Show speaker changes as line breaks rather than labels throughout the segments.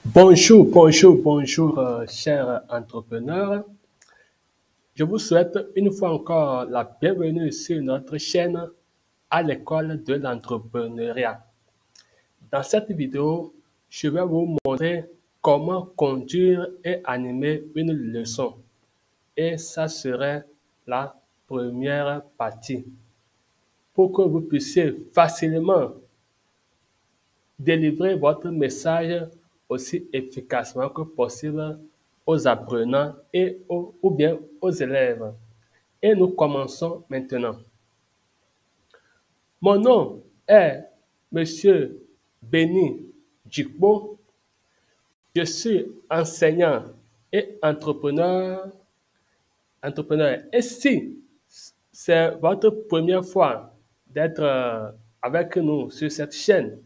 Bonjour, chers entrepreneurs. Je vous souhaite une fois encore la bienvenue sur notre chaîne à l'école de l'entrepreneuriat. Dans cette vidéo, je vais vous montrer comment conduire et animer une leçon. Et ça serait la première partie pour que vous puissiez facilement délivrer votre message aussi efficacement que possible aux apprenants ou bien aux élèves. Et nous commençons maintenant. Mon nom est Monsieur Béni Djikbo. Je suis enseignant et entrepreneur. Et si c'est votre première fois d'être avec nous sur cette chaîne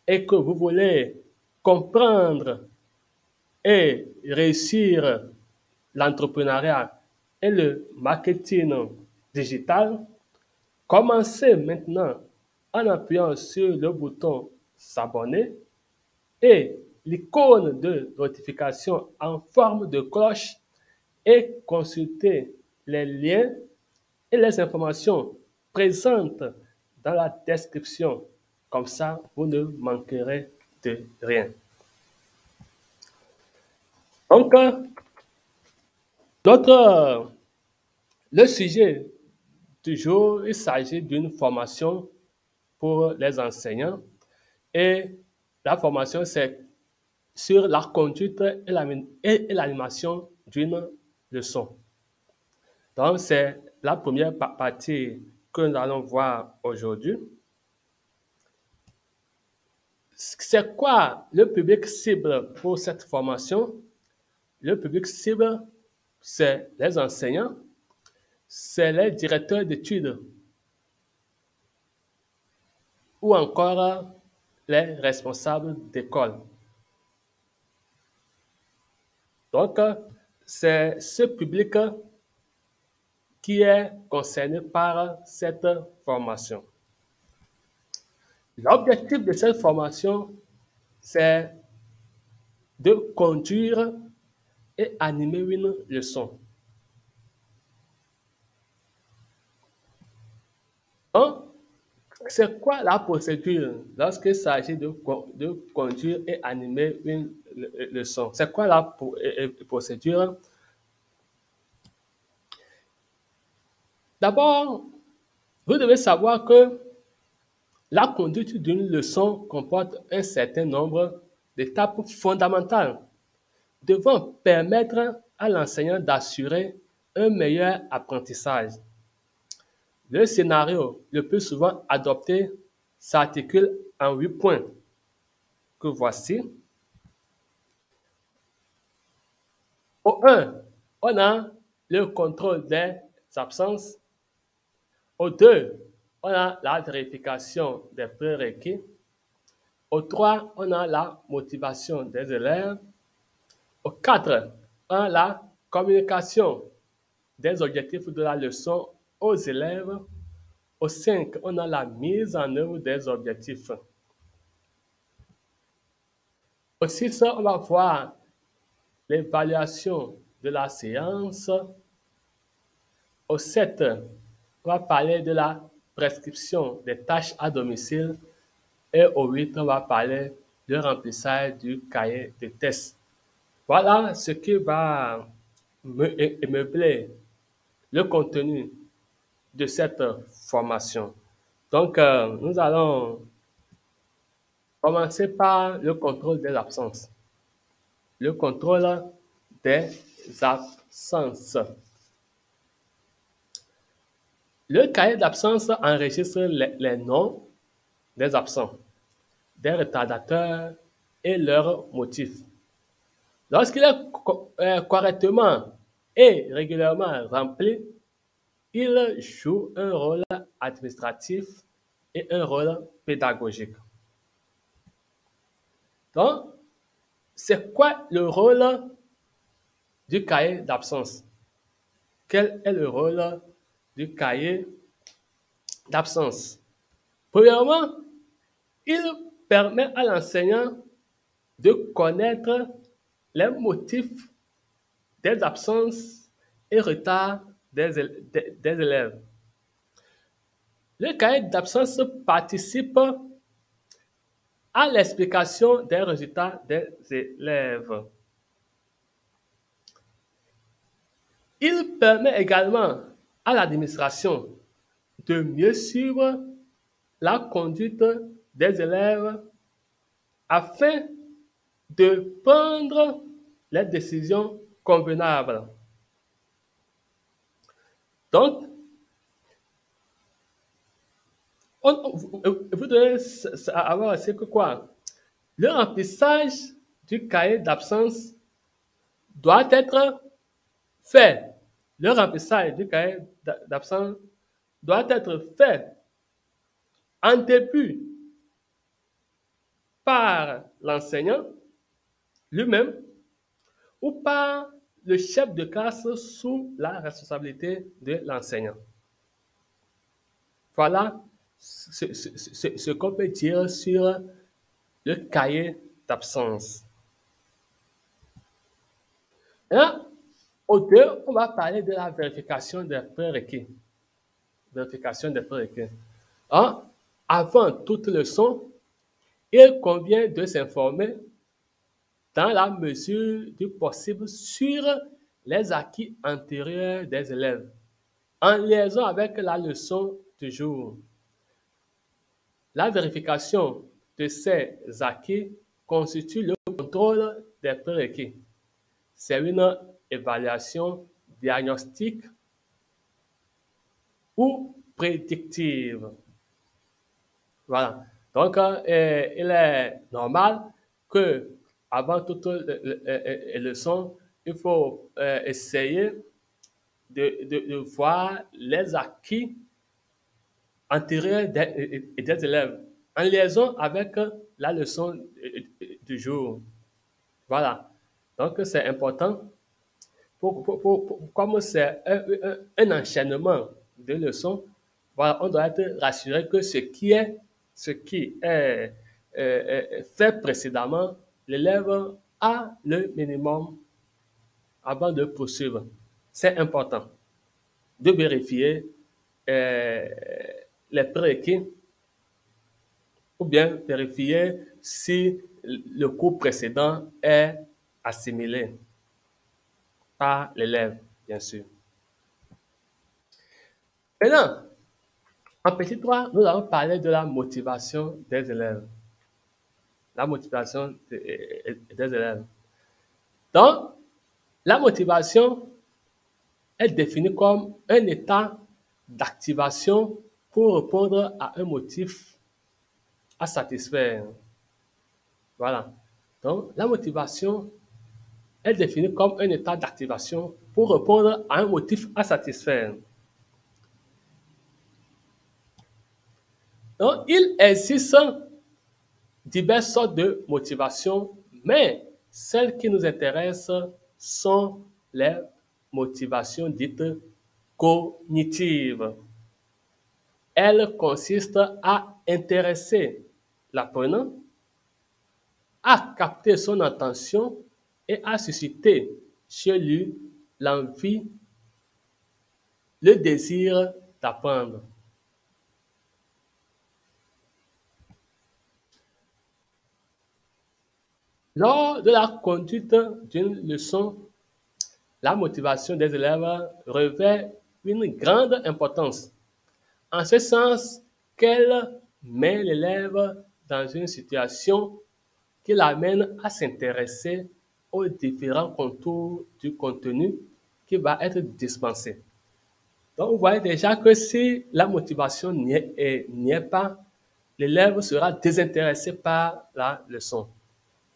et que vous voulez comprendre et réussir l'entrepreneuriat et le marketing digital, commencez maintenant en appuyant sur le bouton s'abonner et l'icône de notification en forme de cloche et consultez les liens et les informations présentes dans la description. Comme ça, vous ne manquerez de rien. Donc, le sujet du jour, il s'agit d'une formation pour les enseignants et la formation, c'est sur la conduite et l'animation d'une leçon. Donc, c'est la première partie que nous allons voir aujourd'hui. C'est quoi le public cible pour cette formation? Le public cible, c'est les enseignants, c'est les directeurs d'études ou encore les responsables d'école. Donc, c'est ce public qui est concerné par cette formation. L'objectif de cette formation, c'est de conduire et animer une leçon. Donc, c'est quoi la procédure lorsqu'il s'agit de conduire et animer une leçon? C'est quoi la procédure? D'abord, vous devez savoir que la conduite d'une leçon comporte un certain nombre d'étapes fondamentales devant permettre à l'enseignant d'assurer un meilleur apprentissage. Le scénario le plus souvent adopté s'articule en 8 points que voici. Au 1, on a le contrôle des absences. Au 2, on a la vérification des prérequis. Au 3, on a la motivation des élèves. Au 4, on a la communication des objectifs de la leçon aux élèves. Au 5, on a la mise en œuvre des objectifs. Au 6, on va voir l'évaluation de la séance. Au 7, on va parler de la prescription des tâches à domicile. Et au 8, on va parler du remplissage du cahier de tests. Voilà ce qui va meubler le contenu de cette formation. Donc, nous allons commencer par le contrôle des absences. Le contrôle des absences. Le cahier d'absence enregistre les noms des absents, des retardateurs et leurs motifs. Lorsqu'il est correctement et régulièrement rempli, il joue un rôle administratif et un rôle pédagogique. Donc, c'est quoi le rôle du cahier d'absence? Quel est le rôle du cahier d'absence? Premièrement, il permet à l'enseignant de connaître les motifs des absences et retards des élèves. Le cahier d'absence participe à l'explication des résultats des élèves. Il permet également à l'administration de mieux suivre la conduite des élèves afin de prendre les décisions convenables. Donc, vous devez avoir c'est que quoi? Le remplissage du cahier d'absence doit être fait. Le remplissage du cahier d'absence doit être fait en début par l'enseignant lui-même ou par le chef de classe sous la responsabilité de l'enseignant. Voilà ce qu'on peut dire sur le cahier d'absence. Au deux, on va parler de la vérification des prérequis. Vérification des prérequis. Hein? Avant toute leçon, il convient de s'informer dans la mesure du possible sur les acquis antérieurs des élèves, en liaison avec la leçon du jour. La vérification de ces acquis constitue le contrôle des prérequis. C'est une évaluation diagnostique ou prédictive. Voilà. Donc, il est normal que avant toute leçon, il faut essayer de voir les acquis antérieurs des élèves en liaison avec la leçon du jour. Voilà. Donc, c'est important. Comme c'est un enchaînement de leçons, voilà, on doit être rassuré que ce qui est fait précédemment, l'élève a le minimum avant de poursuivre. C'est important de vérifier euh, les prérequis ou bien vérifier si le cours précédent est assimilé par l'élève, bien sûr. Maintenant, en petit 3, nous allons parler de la motivation des élèves. La motivation des élèves. Donc, la motivation est définie comme un état d'activation pour répondre à un motif à satisfaire. Voilà. Donc, la motivation est définie comme un état d'activation pour répondre à un motif à satisfaire. Donc, il existe diverses sortes de motivations, mais celles qui nous intéressent sont les motivations dites cognitives. Elles consistent à intéresser l'apprenant, à capter son attention et à susciter chez lui l'envie, le désir d'apprendre. Lors de la conduite d'une leçon, la motivation des élèves revêt une grande importance, en ce sens qu'elle met l'élève dans une situation qui l'amène à s'intéresser aux différents contours du contenu qui va être dispensé. Donc, vous voyez déjà que si la motivation n'y est pas, l'élève sera désintéressé par la leçon.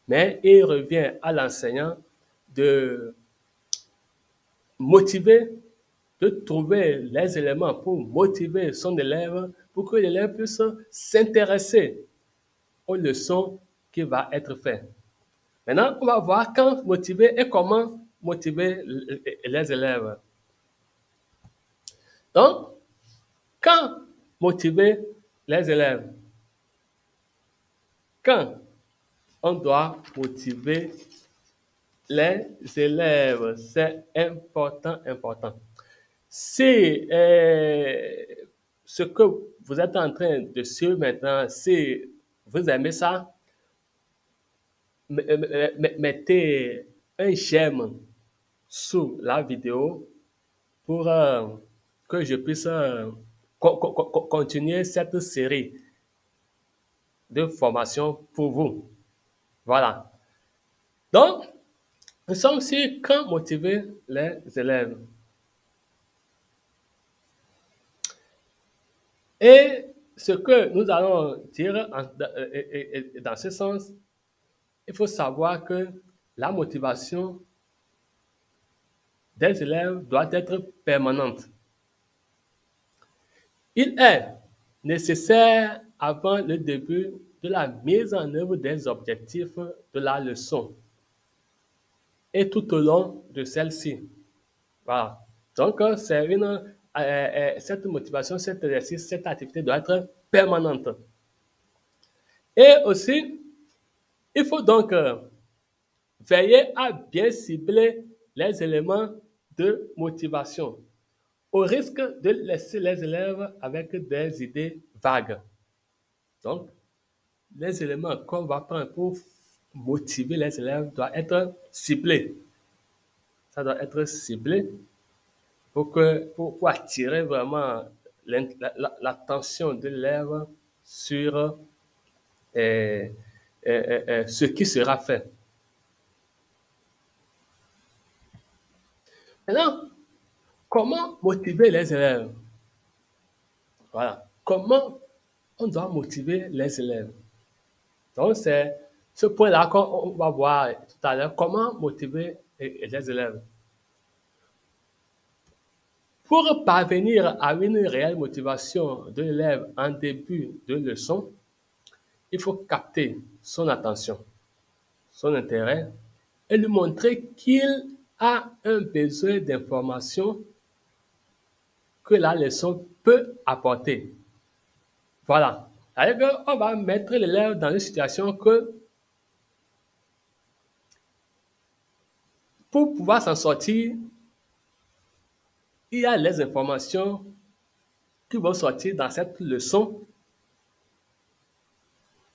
Mais il revient à l'enseignant de motiver, de trouver les éléments pour motiver son élève, pour que l'élève puisse s'intéresser aux leçons qui vont être faites. Maintenant, on va voir quand motiver et comment motiver les élèves. Donc, quand motiver les élèves? Quand? on doit motiver les élèves. C'est important, important. Si ce que vous êtes en train de suivre maintenant, si vous aimez ça, mettez un j'aime sous la vidéo pour que je puisse continuer cette série de formation pour vous. Voilà. Donc, nous sommes ici quand motiver les élèves. Et ce que nous allons dire dans ce sens, il faut savoir que la motivation des élèves doit être permanente. Il est nécessaire avant le début de la mise en œuvre des objectifs de la leçon et tout au long de celle-ci. Voilà. Donc, cette motivation, cet exercice, cette activité doit être permanente. Et aussi, il faut donc veiller à bien cibler les éléments de motivation, au risque de laisser les élèves avec des idées vagues. Donc, les éléments qu'on va prendre pour motiver les élèves doivent être ciblés. Ça doit être ciblé pour attirer vraiment l'attention de l'élève sur ce qui sera fait. Maintenant, comment motiver les élèves? Voilà. Comment on doit motiver les élèves? Donc, c'est ce point-là qu'on va voir tout à l'heure. Comment motiver les élèves? Pour parvenir à une réelle motivation de l'élève en début de leçon, il faut capter son attention, son intérêt et lui montrer qu'il a un besoin d'information que la leçon peut apporter. Voilà. C'est-à-dire qu'on va mettre l'élève dans une situation que pour pouvoir s'en sortir, il y a les informations qui vont sortir dans cette leçon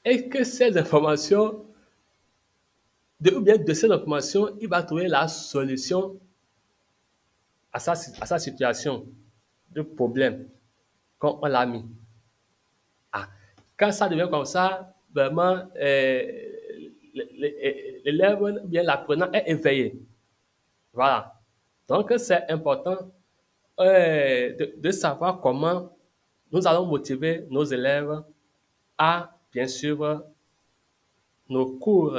et que ces informations, ou bien de ces informations, il va trouver la solution à sa situation de problème qu'on l'a mis. Ah, quand ça devient comme ça, vraiment, l'élève ou bien l'apprenant est éveillé. Voilà. Donc, c'est important de savoir comment nous allons motiver nos élèves à bien suivre nos cours.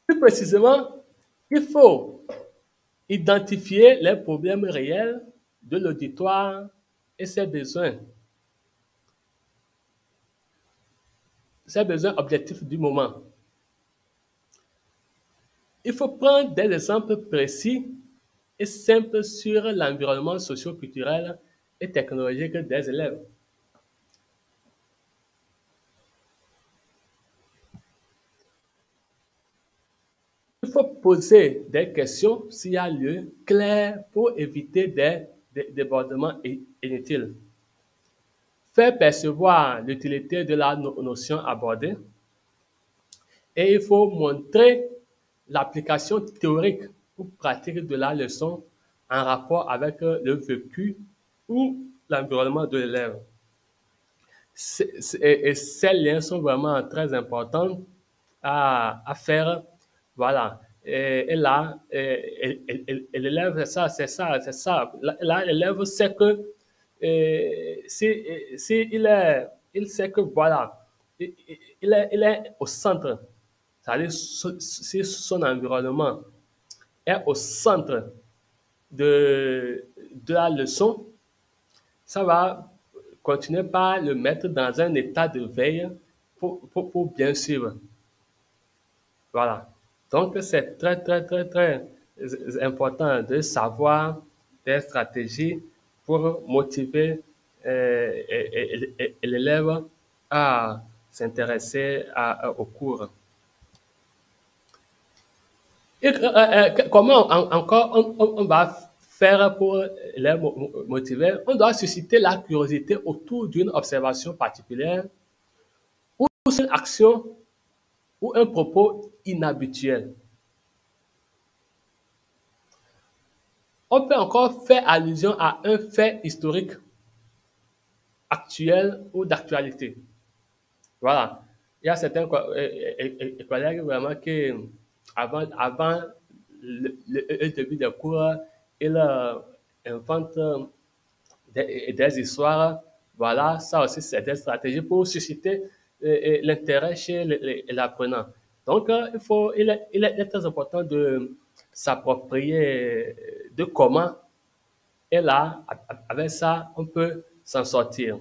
Plus précisément, il faut identifier les problèmes réels de l'auditoire et ses besoins objectifs du moment. Il faut prendre des exemples précis et simples sur l'environnement socio-culturel et technologique des élèves. Il faut poser des questions s'il y a lieu clair pour éviter des débordements inutiles. Faire percevoir l'utilité de la notion abordée et il faut montrer l'application théorique ou pratique de la leçon en rapport avec le vécu ou l'environnement de l'élève. Et ces liens sont vraiment très importants à faire. Voilà. Et là, l'élève, c'est ça. Là, l'élève sait que si il sait que voilà, il est au centre. C'est-à-dire si son environnement est au centre de la leçon, ça va continuer par le mettre dans un état de veille pour bien suivre. Voilà. Donc, c'est très, très, très, très important de savoir des stratégies pour motiver l'élève à s'intéresser au cours. Et, comment encore on va faire pour les motiver? On doit susciter la curiosité autour d'une observation particulière ou une action ou un propos inhabituel. On peut encore faire allusion à un fait historique actuel ou d'actualité. Voilà. Il y a certains collègues vraiment qui, avant le début des cours, ils inventent des histoires. Voilà, ça aussi, c'est des stratégies pour susciter l'intérêt chez l'apprenant. Donc, il est très important de s'approprier de comment, et là, avec ça, on peut s'en sortir.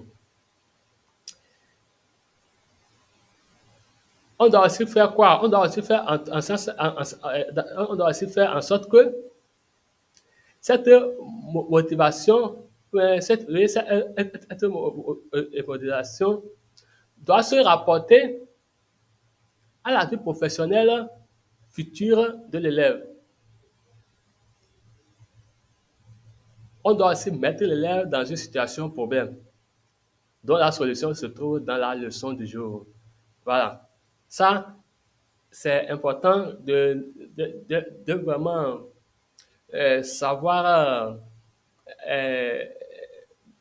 On doit aussi faire quoi? On doit aussi faire on doit aussi faire en sorte que cette motivation, cette motivation doit se rapporter à la vie professionnelle future de l'élève. On doit aussi mettre l'élève dans une situation problème dont la solution se trouve dans la leçon du jour. Voilà. Ça, c'est important de vraiment savoir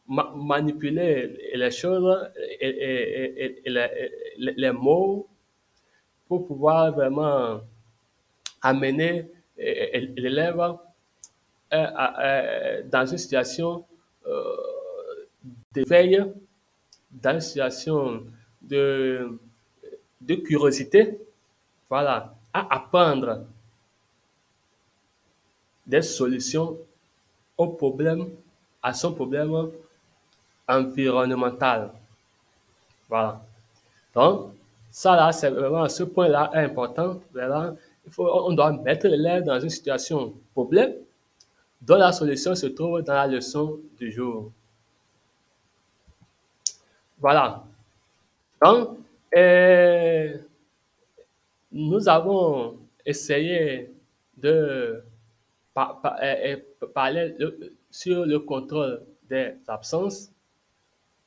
manipuler les choses et les mots pour pouvoir vraiment amener l'élève dans une situation d'éveil, dans une situation de, de curiosité, voilà, à apprendre des solutions au problème, à son problème environnemental. Voilà. Donc, ça là, c'est vraiment ce point-là est important. Voilà. On doit mettre l'élève dans une situation problème dont la solution se trouve dans la leçon du jour. Voilà. Donc, nous avons essayé de parler sur le contrôle des absences.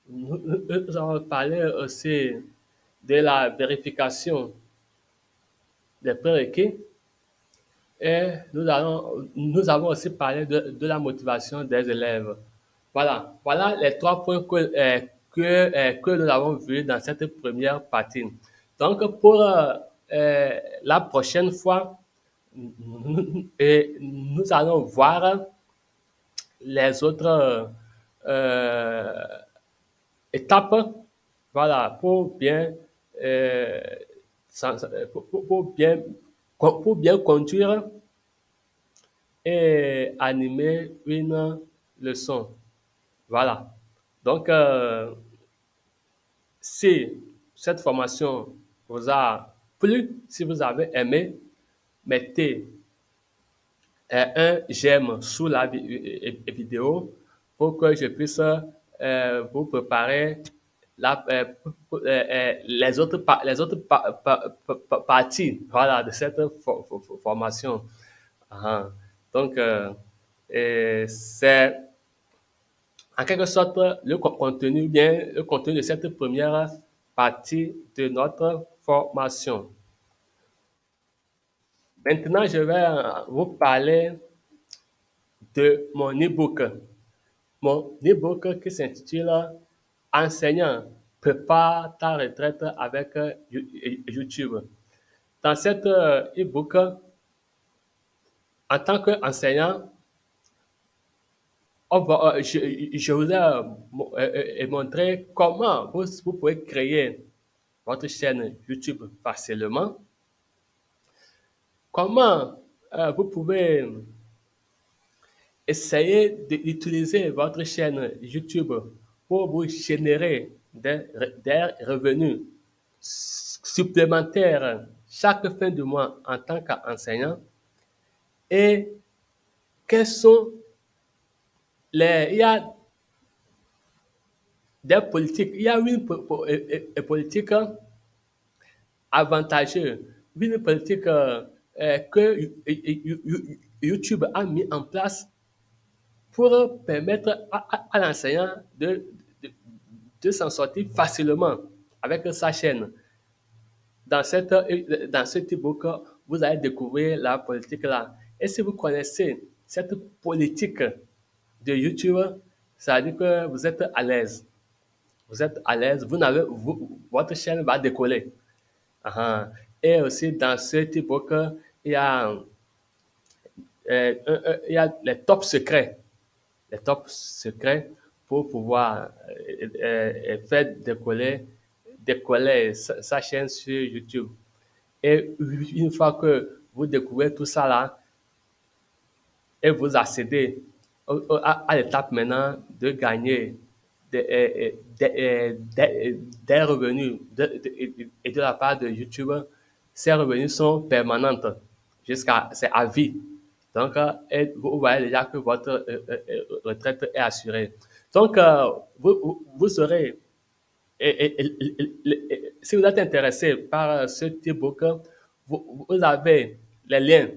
Nous avons parlé aussi de la vérification des prérequis et nous avons aussi parlé de la motivation des élèves. Voilà, voilà les 3 points que nous avons vus dans cette première partie. Donc, pour la prochaine fois, nous allons voir les autres étapes, voilà, euh, pour bien conduire et animer une leçon. Voilà. Donc, si cette formation vous a plu, si vous avez aimé, mettez un j'aime sous la vidéo pour que je puisse vous préparer les autres parties, voilà, de cette formation. Ah. Donc, c'est en quelque sorte le contenu de cette première partie de notre formation. Maintenant, je vais vous parler de mon e-book. Mon e-book qui s'intitule Enseignant, prépare ta retraite avec YouTube. Dans cet e-book, en tant qu'enseignant, je vous ai montré comment vous pouvez créer votre chaîne YouTube facilement, comment vous pouvez essayer d'utiliser votre chaîne YouTube pour vous générer des revenus supplémentaires chaque fin de mois en tant qu'enseignant et quels sont il y a des politiques, il y a une politique avantageux, une politique que YouTube a mis en place pour permettre à l'enseignant de, de s'en sortir facilement avec sa chaîne. Dans cet e-book, vous allez découvrir la politique là. Et si vous connaissez cette politique de YouTube, ça veut dire que vous êtes à l'aise. Vous êtes à l'aise, votre chaîne va décoller. Uh-huh. Et aussi dans cet e-book, il y a, il y a les top secrets. Les top secrets pour pouvoir faire décoller sa chaîne sur YouTube. Et une fois que vous découvrez tout ça là, et vous accédez à l'étape maintenant de gagner des revenus et de la part de YouTube, ces revenus sont permanents c'est à vie. Donc, vous voyez déjà que votre retraite est assurée. Donc, vous serez, si vous êtes intéressé par ce e-book, vous avez les liens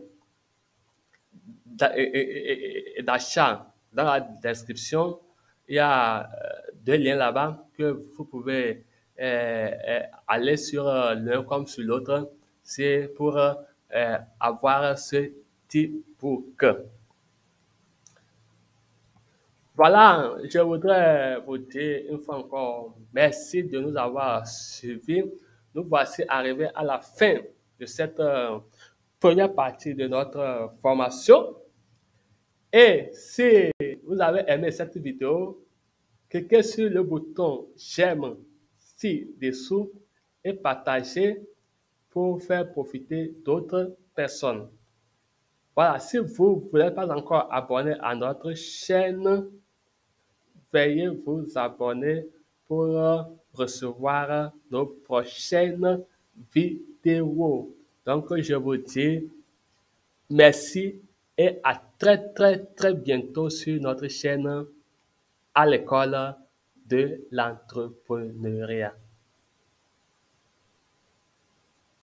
d'achat dans la description. Il y a deux liens là-bas que vous pouvez aller sur l'un comme sur l'autre. C'est pour avoir ce e-book. Voilà, je voudrais vous dire une fois encore merci de nous avoir suivis. Nous voici arrivés à la fin de cette première partie de notre formation. Et si vous avez aimé cette vidéo, cliquez sur le bouton j'aime ci-dessous et partagez pour faire profiter d'autres personnes. Voilà, si vous n'êtes pas encore abonné à notre chaîne, veuillez vous abonner pour recevoir nos prochaines vidéos. Donc, je vous dis merci et à très bientôt sur notre chaîne à l'école de l'entrepreneuriat.